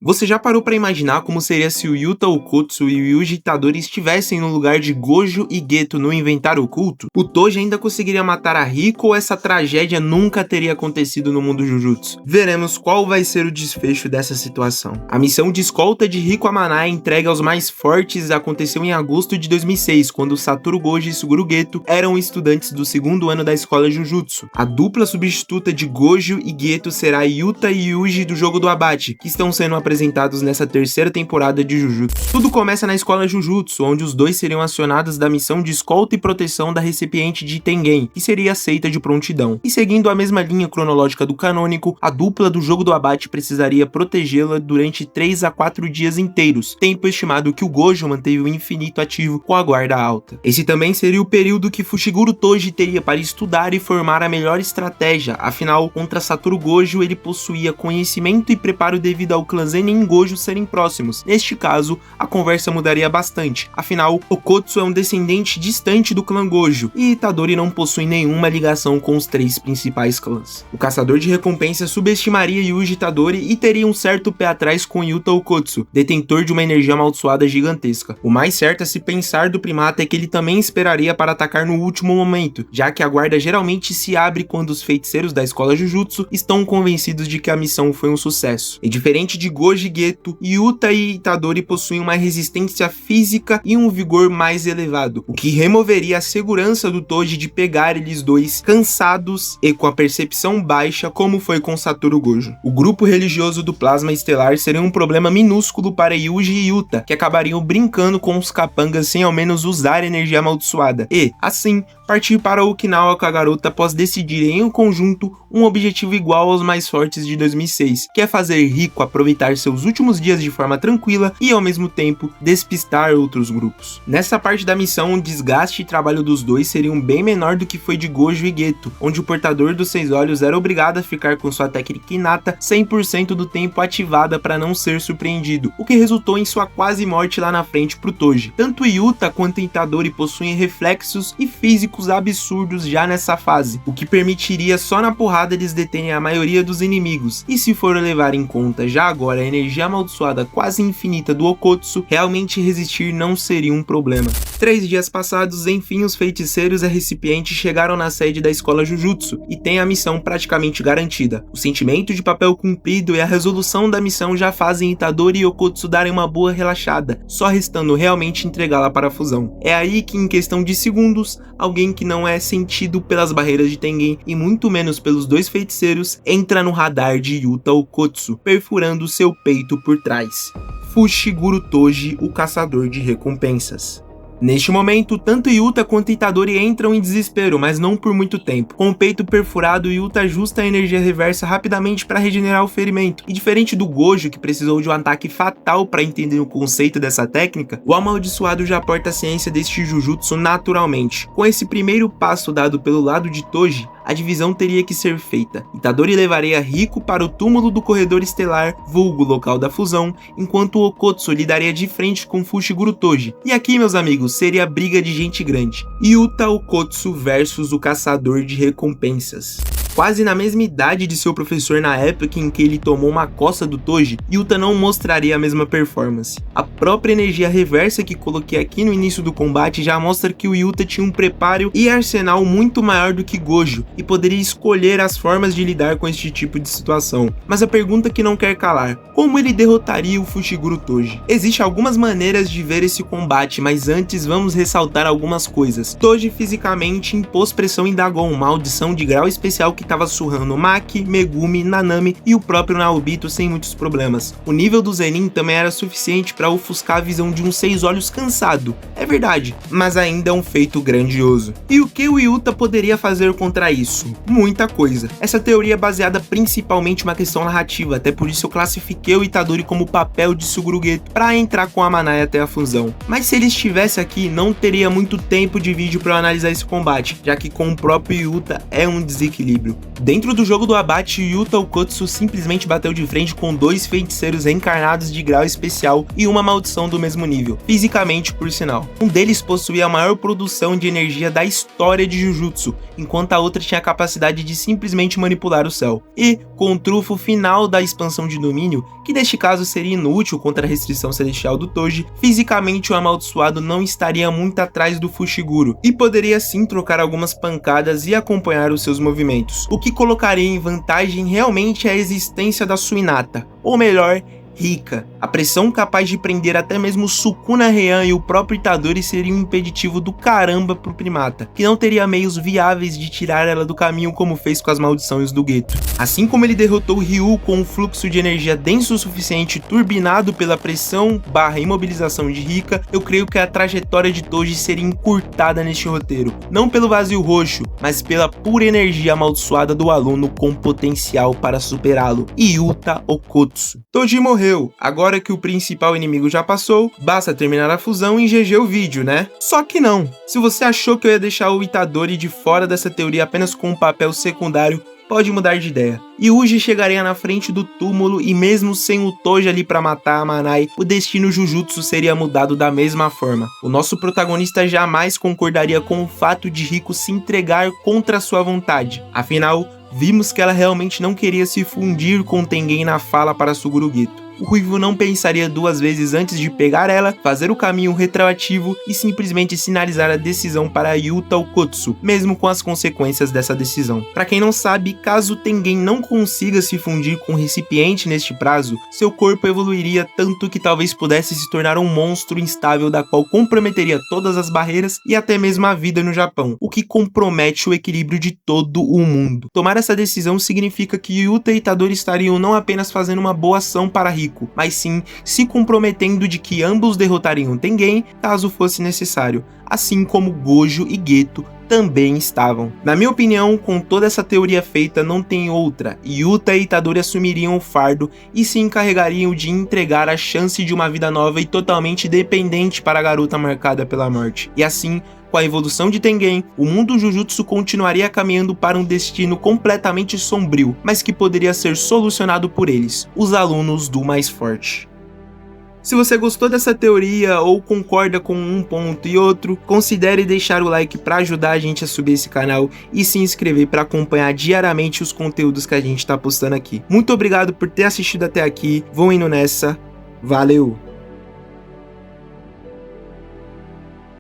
Você já parou pra imaginar como seria se o Yuta Okkotsu e o Yuji Itadori estivessem no lugar de Gojo e Geto no Inventário Oculto? O Toji ainda conseguiria matar a Riko ou essa tragédia nunca teria acontecido no mundo Jujutsu? Veremos qual vai ser o desfecho dessa situação. A missão de escolta de Riko Amanai entregue aos mais fortes aconteceu em agosto de 2006, quando Satoru Gojo e Suguru Geto eram estudantes do segundo ano da escola Jujutsu. A dupla substituta de Gojo e Geto será Yuta e Yuji do jogo do abate, que estão sendo apresentados nessa terceira temporada de Jujutsu. Tudo começa na escola Jujutsu, onde os dois seriam acionados da missão de escolta e proteção da recipiente de Tengen, que seria aceita de prontidão. E seguindo a mesma linha cronológica do canônico, a dupla do jogo do abate precisaria protegê-la durante 3 a 4 dias inteiros, tempo estimado que o Gojo manteve o infinito ativo com a guarda alta. Esse também seria o período que Fushiguro Toji teria para estudar e formar a melhor estratégia, afinal, contra Satoru Gojo ele possuía conhecimento e preparo devido ao clã Zenin e Gojo serem próximos. Neste caso, a conversa mudaria bastante, afinal, Okkotsu é um descendente distante do clã Gojo, e Itadori não possui nenhuma ligação com os 3 principais clãs. O caçador de recompensas subestimaria Yuji Itadori e teria um certo pé atrás com Yuta Okkotsu, detentor de uma energia amaldiçoada gigantesca. O mais certo a se pensar do primata é que ele também esperaria para atacar no último momento, já que a guarda geralmente se abre quando os feiticeiros da escola Jujutsu estão convencidos de que a missão foi um sucesso. E diferente de Gojo e Geto, Yuta e Itadori possuem uma resistência física e um vigor mais elevado, o que removeria a segurança do Toji de pegar eles dois cansados e com a percepção baixa, como foi com Satoru Gojo. O grupo religioso do plasma estelar seria um problema minúsculo para Yuji e Yuta, que acabariam brincando com os capangas sem ao menos usar energia amaldiçoada e, assim, partir para Okinawa com a garota após decidirem em conjunto um objetivo igual aos mais fortes de 2006, que é fazer Riko aproveitar seus últimos dias de forma tranquila e ao mesmo tempo despistar outros grupos. Nessa parte da missão, o desgaste e trabalho dos dois seriam bem menor do que foi de Gojo e Geto, onde o portador dos 6 olhos era obrigado a ficar com sua técnica inata 100% do tempo ativada para não ser surpreendido, o que resultou em sua quase morte lá na frente pro Toji. Tanto Yuta quanto Itadori possuem reflexos e físicos absurdos já nessa fase, o que permitiria só na porrada eles deterem a maioria dos inimigos, e se for levar em conta já agora a energia amaldiçoada quase infinita do Okkotsu, realmente resistir não seria um problema. 3 dias passados, enfim os feiticeiros e recipientes chegaram na sede da escola Jujutsu, e têm a missão praticamente garantida. O sentimento de papel cumprido e a resolução da missão já fazem Itadori e Okkotsu darem uma boa relaxada, só restando realmente entregá-la para a fusão. É aí que em questão de segundos, alguém que não é sentido pelas barreiras de Tengen e muito menos pelos 2 feiticeiros, entra no radar de Yuta Okkotsu, perfurando seu peito por trás. Fushiguro Toji, o caçador de recompensas. Neste momento, tanto Yuta quanto Itadori entram em desespero, mas não por muito tempo. Com o peito perfurado, Yuta ajusta a energia reversa rapidamente para regenerar o ferimento. E diferente do Gojo, que precisou de um ataque fatal para entender o conceito dessa técnica, o amaldiçoado já porta a ciência deste Jujutsu naturalmente. Com esse primeiro passo dado pelo lado de Toji, a divisão teria que ser feita. Itadori levaria Riko para o túmulo do corredor estelar, vulgo local da fusão, enquanto Okkotsu lidaria de frente com Fushiguro Toji. E aqui, meus amigos, seria briga de gente grande. Yuta Okkotsu versus o caçador de recompensas. Quase na mesma idade de seu professor na época em que ele tomou uma coça do Toji, Yuta não mostraria a mesma performance. A própria energia reversa que coloquei aqui no início do combate já mostra que o Yuta tinha um preparo e arsenal muito maior do que Gojo, e poderia escolher as formas de lidar com este tipo de situação. Mas a pergunta que não quer calar: como ele derrotaria o Fushiguro Toji? Existem algumas maneiras de ver esse combate, mas antes vamos ressaltar algumas coisas. Toji fisicamente impôs pressão em Dagon, maldição de grau especial que estava surrando Maki, Megumi, Nanami e o próprio Naobito sem muitos problemas. O nível do Zenin também era suficiente para ofuscar a visão de um 6 olhos cansado. É verdade, mas ainda é um feito grandioso. E o que o Yuta poderia fazer contra isso? Muita coisa. Essa teoria é baseada principalmente em uma questão narrativa, até por isso eu classifiquei o Itadori como papel de Suguru Geto para entrar com a Amanai até a fusão. Mas se ele estivesse aqui, não teria muito tempo de vídeo para eu analisar esse combate, já que com o próprio Yuta é um desequilíbrio. equilíbrio. Dentro do jogo do abate, Yuta Okkotsu simplesmente bateu de frente com 2 feiticeiros reencarnados de grau especial e uma maldição do mesmo nível, fisicamente por sinal. Um deles possuía a maior produção de energia da história de Jujutsu, enquanto a outra tinha a capacidade de simplesmente manipular o céu. E, com o trunfo final da expansão de domínio, que neste caso seria inútil contra a restrição celestial do Toji, fisicamente o amaldiçoado não estaria muito atrás do Fushiguro, e poderia sim trocar algumas pancadas e acompanhar os seus movimentos. O que colocaria em vantagem realmente é a existência da Suinata, ou melhor, Rika. A pressão capaz de prender até mesmo Sukuna Heian e o próprio Itadori seria um impeditivo do caramba pro primata, que não teria meios viáveis de tirar ela do caminho como fez com as maldições do Geto. Assim como ele derrotou Ryu com um fluxo de energia denso o suficiente turbinado pela pressão / imobilização de Rika, eu creio que a trajetória de Toji seria encurtada neste roteiro, não pelo vazio roxo, mas pela pura energia amaldiçoada do aluno com potencial para superá-lo, Yuta Okkotsu. Toji morreu. Agora que o principal inimigo já passou, basta terminar a fusão e GG o vídeo, né? Só que não. Se você achou que eu ia deixar o Itadori de fora dessa teoria apenas com um papel secundário, pode mudar de ideia. Yuji chegaria na frente do túmulo e mesmo sem o Toji ali pra matar a Manai, o destino Jujutsu seria mudado da mesma forma. O nosso protagonista jamais concordaria com o fato de Riko se entregar contra sua vontade. Afinal, vimos que ela realmente não queria se fundir com Tengen na fala para Suguru Geto. O Ruivo não pensaria duas vezes antes de pegar ela, fazer o caminho retroativo e simplesmente sinalizar a decisão para Yuta Okkotsu, mesmo com as consequências dessa decisão. Para quem não sabe, caso Tengen não consiga se fundir com o recipiente neste prazo, seu corpo evoluiria tanto que talvez pudesse se tornar um monstro instável da qual comprometeria todas as barreiras e até mesmo a vida no Japão, o que compromete o equilíbrio de todo o mundo. Tomar essa decisão significa que Yuta e Itadori estariam não apenas fazendo uma boa ação para Riko, mas sim se comprometendo de que ambos derrotariam Tengen caso fosse necessário, assim como Gojo e Geto também estavam. Na minha opinião, com toda essa teoria feita, não tem outra. Yuta e Itadori assumiriam o fardo e se encarregariam de entregar a chance de uma vida nova e totalmente dependente para a garota marcada pela morte. E assim, com a evolução de Tengen, o mundo Jujutsu continuaria caminhando para um destino completamente sombrio, mas que poderia ser solucionado por eles, os alunos do mais forte. Se você gostou dessa teoria ou concorda com um ponto e outro, considere deixar o like para ajudar a gente a subir esse canal e se inscrever para acompanhar diariamente os conteúdos que a gente está postando aqui. Muito obrigado por ter assistido até aqui, vou indo nessa, valeu!